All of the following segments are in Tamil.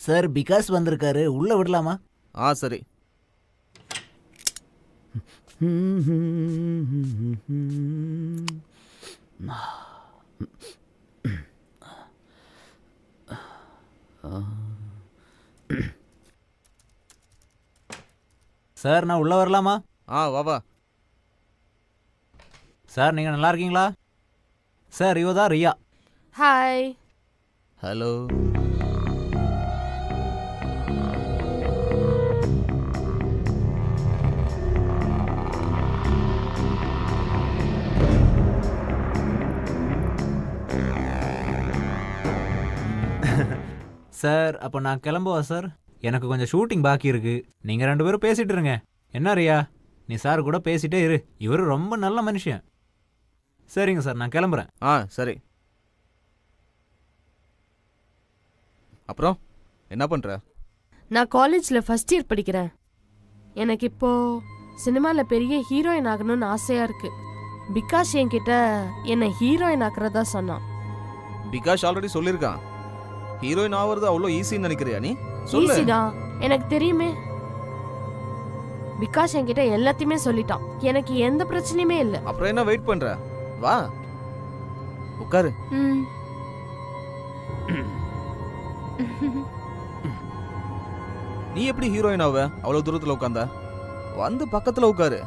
சார் பிகாஸ் வந்திருக்காரு, உள்ள விடலாமா? சரி. சார் நான் உள்ள வரலாமா? வா. சார் நீங்க நல்லா இருக்கீங்களா? சார் இவதான் ரியா. ஹாய். ஹலோ. சார் அப்போ நான் கிளம்புவா சார்? எனக்கு கொஞ்சம் ஷூட்டிங் பாக்கி இருக்கு. நீங்கள் 2 பேரும் பேசிட்டு இருங்க. என்ன ரியா, நீ சார் கூட பேசிட்டே இரு. இவர் ரொம்ப நல்ல மனுஷன். சரிங்க சார், நான் கிளம்புறேன். சரி. அப்புறம் என்ன பண்ணுற? நான் காலேஜில் ஃபர்ஸ்ட் இயர் படிக்கிறேன். எனக்கு இப்போ சினிமாவில் பெரிய ஹீரோயின் ஆகணும்னு ஆசையாக இருக்கு. பிகாஷ் என்கிட்ட என்னை ஹீரோயின் ஆக்குறதா சொன்னான். பிகாஷ் ஆல்ரெடி சொல்லியிருக்கான். ஹீரோயின் ஆகிறது அவ்வளோ ஈஸின்னு நினைக்கிறியா நீ? ஈஸிதான், எனக்கு தெரியுமே. பிகாஷ் என்கிட்ட எல்லாத்தையுமே சொல்லிட்டான். எனக்கு எந்த பிரச்சனையுமே இல்லை. அப்புறம் என்ன வெயிட் பண்ற? வா உட்காரு. நீ எப்படி ஹீரோயின் ஆவ? அவ்வளவு தூரத்துல உட்கார்ந்தா? வந்து பக்கத்துல உட்காரு.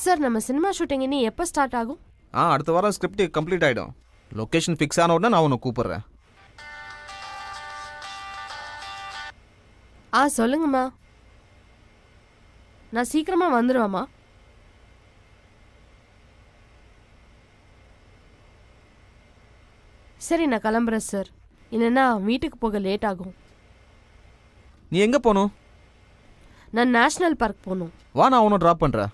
சார் நம்ம சினிமா ஷூட்டிங் இனி எப்போ ஸ்டார்ட் ஆகும்? அடுத்த வாரம் ஸ்கிரிப்ட் கம்ப்ளீட் ஆயிடும். லொகேஷன் ஃபிக்ஸ் ஆன உடனே நான் உன்னை கூப்பிடுறேன். சொல்லுங்கம்மா. நான் சீக்கிரமா வந்துடுவேம்மா. சரி நான் கிளம்புறேன் சார். இல்லைன்னா வீட்டுக்கு போக லேட் ஆகும். நீ எங்க போகணும்? நான் நேஷனல் பார்க் போகணும். வா, நான் உன்னை ட்ராப் பண்றேன்.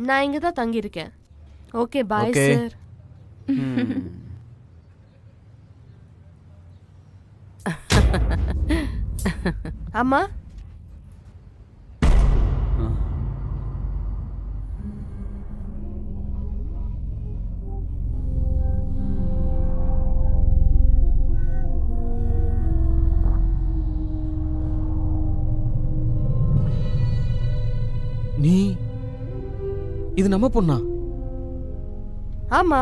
நான் இங்கே தான் தங்கியிருக்கேன். Okay bye sir. அம்மா நீ இது நம்ம பொண்ணா? ஆமா,